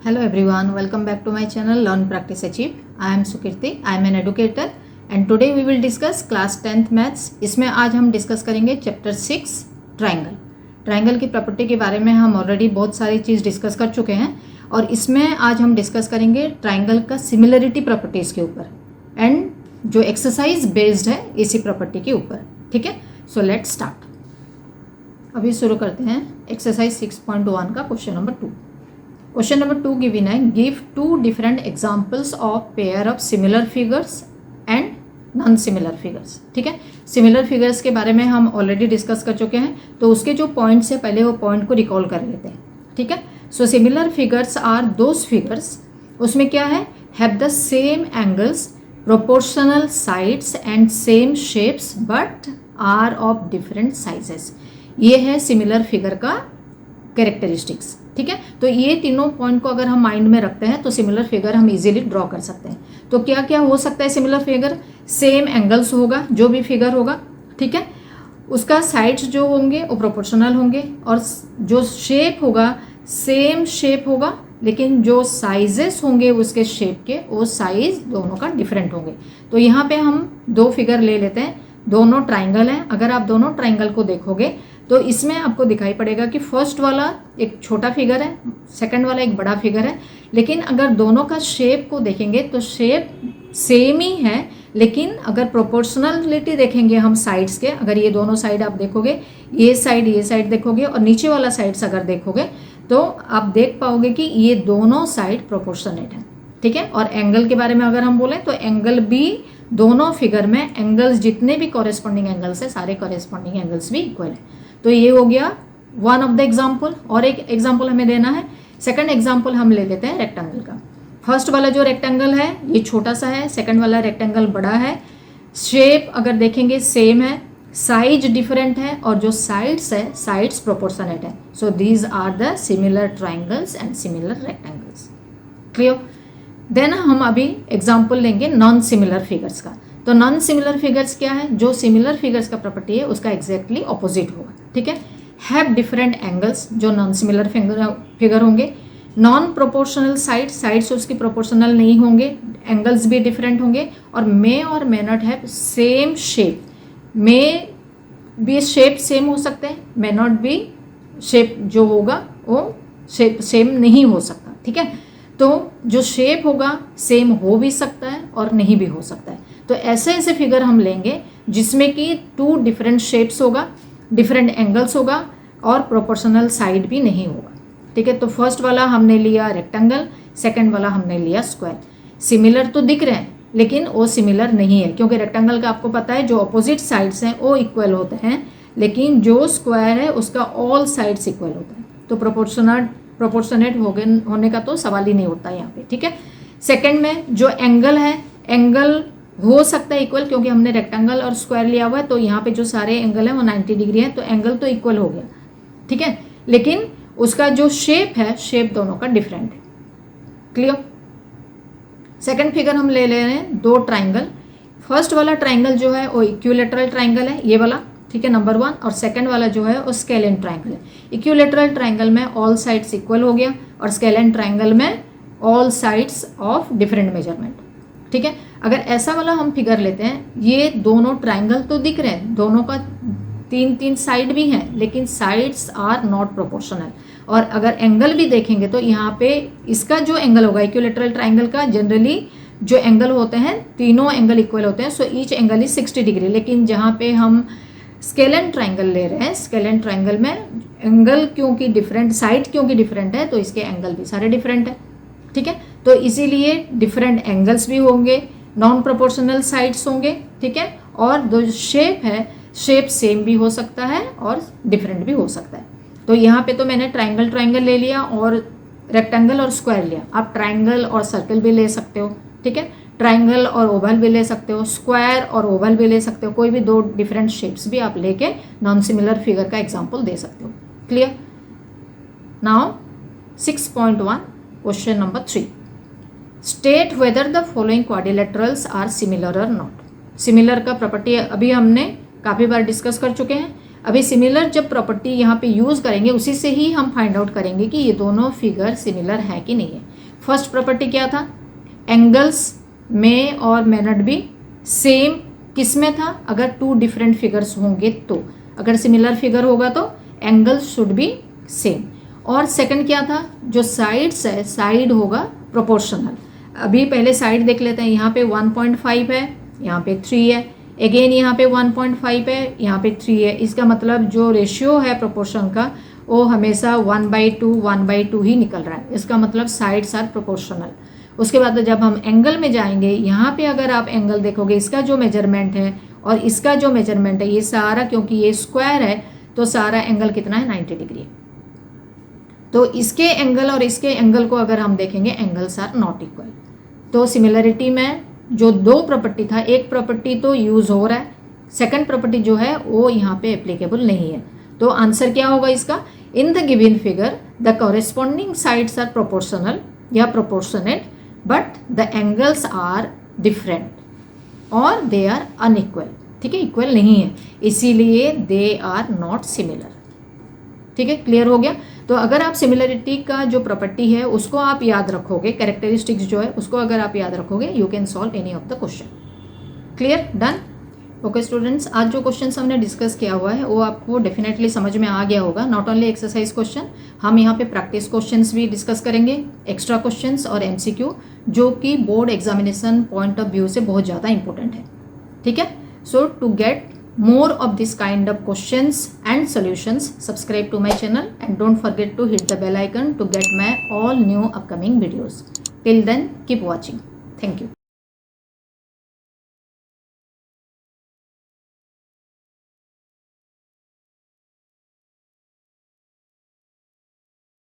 Hello everyone, welcome back to my channel Learn Practice Achieve. I am Sukirti, I am an educator and today we will discuss class 10th maths. इसमें आज हम discuss करेंगे chapter 6 triangle. Triangle की property के बारे में हम already बहुत सारी चीज़ डिस्कस कर चुके हैं और इसमें आज हम डिस्कस करेंगे ट्राइंगल का सिमिलरिटी प्रॉपर्टीज़ के ऊपर एंड जो एक्सरसाइज बेस्ड है इसी प्रॉपर्टी के ऊपर. ठीक है, सो लेट्स स्टार्ट. अभी शुरू करते हैं एक्सरसाइज 6.1 का question number 2. Question number 2 given है, give 2 different examples of pair of similar figures and non similar figures. ठीक है, सिमिलर फिगर्स के बारे में हम ऑलरेडी डिस्कस कर चुके हैं तो उसके जो पॉइंट्स है पहले वो पॉइंट को रिकॉल कर लेते हैं. ठीक है, so similar figures are those figures, उसमें क्या है, have the same angles, proportional sides and same shapes but are of different sizes. ये है सिमिलर फिगर का कैरेक्टरिस्टिक्स. ठीक है, तो ये तीनों पॉइंट को अगर हम माइंड में रखते हैं तो सिमिलर फिगर हम इजीली ड्रॉ कर सकते हैं. तो क्या क्या हो सकता है सिमिलर फिगर, सेम एंगल्स होगा जो भी फिगर होगा. ठीक है, उसका साइड्स जो होंगे वो प्रोपोर्शनल होंगे और जो शेप होगा सेम शेप होगा लेकिन जो साइजेस होंगे उसके शेप के वो साइज दोनों का डिफरेंट होंगे. तो यहाँ पे हम दो फिगर ले लेते हैं, दोनों ट्राइंगल हैं. अगर आप दोनों ट्राइंगल को देखोगे तो इसमें आपको दिखाई पड़ेगा कि फर्स्ट वाला एक छोटा फिगर है, सेकंड वाला एक बड़ा फिगर है. लेकिन अगर दोनों का शेप को देखेंगे तो शेप सेम ही है लेकिन अगर प्रोपोर्शनलिटी देखेंगे हम साइड्स के, अगर ये दोनों साइड आप देखोगे, ये साइड देखोगे और नीचे वाला साइड्स अगर देखोगे तो आप देख पाओगे कि ये दोनों साइड प्रोपोर्शनेट है. ठीक है, और एंगल के बारे में अगर हम बोलें तो एंगल भी दोनों फिगर में एंगल्स जितने भी कॉरेस्पॉन्डिंग एंगल्स है सारे कॉरेस्पॉन्डिंग एंगल्स भी इक्वल है. तो ये हो गया वन ऑफ द एग्जाम्पल. और एक एग्जाम्पल हमें देना है, सेकंड एग्जाम्पल हम ले लेते हैं रेक्टेंगल का. फर्स्ट वाला जो रेक्टेंगल है ये छोटा सा है, सेकंड वाला रेक्टेंगल बड़ा है. शेप अगर देखेंगे सेम है, साइज डिफरेंट है और जो साइड्स है साइड्स प्रोपोर्शनेट है. So these are the similar triangles and similar rectangles. Clear. Then हम अभी एग्जाम्पल लेंगे नॉन सिमिलर फिगर्स का. तो नॉन सिमिलर फिगर्स क्या है, जो सिमिलर फिगर्स का प्रॉपर्टी है उसका एग्जैक्टली ऑपोजिट होगा. ठीक है, हैव डिफरेंट एंगल्स जो नॉन सिमिलर फिगर होंगे. नॉन प्रोपोर्शनल साइड्स उसकी प्रोपोर्शनल नहीं होंगे, एंगल्स भी डिफरेंट होंगे. और may not have same shape, may भी शेप सेम हो सकते हैं, मे नॉट भी शेप जो होगा वो शेप सेम नहीं हो सकता. ठीक है, तो जो शेप होगा सेम हो भी सकता है और नहीं भी हो सकता है. तो ऐसे ऐसे फिगर हम लेंगे जिसमें कि 2 डिफरेंट शेप्स होगा, डिफरेंट एंगल्स होगा और प्रोपोर्शनल साइड भी नहीं होगा. ठीक है, तो फर्स्ट वाला हमने लिया रेक्टेंगल, सेकंड वाला हमने लिया स्क्वायर. सिमिलर तो दिख रहे हैं लेकिन वो सिमिलर नहीं है क्योंकि रेक्टेंगल का आपको पता है जो अपोजिट साइड्स हैं वो इक्वल होते हैं लेकिन जो स्क्वायर है उसका ऑल साइड्स इक्वल होता है. तो प्रोपोर्शनेट होने का तो सवाल ही नहीं होता यहाँ पे. ठीक है, सेकंड में जो एंगल है, एंगल हो सकता है इक्वल क्योंकि हमने रेक्टेंगल और स्क्वायर लिया हुआ है तो यहाँ पे जो सारे एंगल हैं वो 90 डिग्री है तो एंगल तो इक्वल हो गया. ठीक है, लेकिन उसका जो शेप है शेप दोनों का डिफरेंट है. क्लियर. सेकंड फिगर हम ले रहे हैं 2 ट्राइंगल. फर्स्ट वाला ट्राइंगल जो है वो इक्विलेटरल ट्राइंगल है, ये वाला. ठीक है, नंबर 1. और सेकंड वाला जो है वो स्केलेन ट्राइंगल है. इक्विलेटरल ट्राइंगल में ऑल साइड्स इक्वल हो गया और स्केलेन ट्राइंगल में all sides of different measurement. ठीक है, अगर ऐसा वाला हम फिगर लेते हैं, ये दोनों ट्राइंगल तो दिख रहे हैं, दोनों का 3 साइड भी हैं लेकिन साइड्स आर नॉट प्रोपोर्शनल. और अगर एंगल भी देखेंगे तो यहाँ पे इसका जो एंगल होगा इक्विलेटरल ट्राइंगल का, जनरली जो एंगल होते हैं तीनों एंगल इक्वल होते हैं. So each angle is 60 degree. लेकिन जहाँ पे हम स्केलेन ट्राइंगल ले रहे हैं, स्केलेन ट्राइंगल में एंगल क्योंकि डिफरेंट, साइड क्योंकि डिफरेंट है तो इसके एंगल भी सारे डिफरेंट है. ठीक है, तो इसीलिए डिफरेंट एंगल्स भी होंगे, नॉन प्रोपोर्शनल साइड्स होंगे. ठीक है, और जो शेप है शेप सेम भी हो सकता है और डिफरेंट भी हो सकता है. तो यहाँ पे तो मैंने ट्राइंगल ले लिया और रेक्टेंगल और स्क्वायर लिया. आप ट्राइंगल और सर्कल भी ले सकते हो. ठीक है, ट्राइंगल और ओवल भी ले सकते हो, स्क्वायर और ओवल भी ले सकते हो. कोई भी 2 डिफरेंट शेप्स भी आप लेके नॉन सिमिलर फिगर का एग्जाम्पल दे सकते हो. Clear. Now 6.1 question number 3. State whether the following quadrilaterals are similar और नॉट. सिमिलर का प्रॉपर्टी अभी हमने काफ़ी बार डिस्कस कर चुके हैं. अभी सिमिलर जब प्रॉपर्टी यहाँ पे यूज़ करेंगे उसी से ही हम फाइंड आउट करेंगे कि ये दोनों फिगर सिमिलर है कि नहीं है. फर्स्ट प्रॉपर्टी क्या था, एंगल्स में और मे नॉट बी सेम, किस में था, अगर टू डिफरेंट फिगर्स होंगे तो, अगर सिमिलर फिगर होगा तो एंगल्स शुड बी सेम। और सेकंड क्या था, जो साइड्स है साइड होगा प्रोपोर्शनल। अभी पहले साइड देख लेते हैं, यहाँ पे 1.5 है, यहाँ पे 3 है, अगेन यहाँ पे 1.5 है, यहाँ पे 3 है। इसका मतलब जो रेशियो है प्रोपोर्शन का वो हमेशा 1/2 ही निकल रहा है। इसका मतलब साइड्स आर प्रोपोर्शनल। उसके बाद जब हम एंगल में जाएंगे, यहाँ पे अगर आप एंगल देखोगे, इसका जो मेजरमेंट है और इसका जो मेजरमेंट है, ये सारा, क्योंकि ये स्क्वायर है तो सारा एंगल कितना है, 90 डिग्री। तो इसके एंगल और इसके एंगल को अगर हम देखेंगे, एंगल्स आर नॉट इक्वल। तो सिमिलरिटी में जो दो प्रॉपर्टी था, एक प्रॉपर्टी तो यूज हो रहा है, सेकंड प्रॉपर्टी जो है वो यहाँ पे एप्लीकेबल नहीं है। तो आंसर क्या होगा इसका, in the given figure the corresponding sides are proportional या proportionate but the angles are different और दे आर अनइक्वल। ठीक है, इक्वल नहीं है, इसीलिए दे आर नॉट सिमिलर। ठीक है, क्लियर हो गया। तो अगर आप सिमिलरिटी का जो प्रॉपर्टी है उसको आप याद रखोगे, कैरेक्टरिस्टिक्स जो है उसको अगर आप याद रखोगे, you can solve any of the question. Clear, done. Okay students, आज जो क्वेश्चन हमने डिस्कस किया हुआ है वो आपको डेफिनेटली समझ में आ गया होगा। नॉट ओनली एक्सरसाइज क्वेश्चन, हम यहाँ पे प्रैक्टिस क्वेश्चंस भी डिस्कस करेंगे, एक्स्ट्रा क्वेश्चंस और एमसीक्यू, जो कि board examination point of view से बहुत ज़्यादा इंपॉर्टेंट है। ठीक है, so to get more of this kind of questions and solutions, subscribe to my channel and don't forget to hit the bell icon to get my all new upcoming videos. Till then, keep watching. Thank you.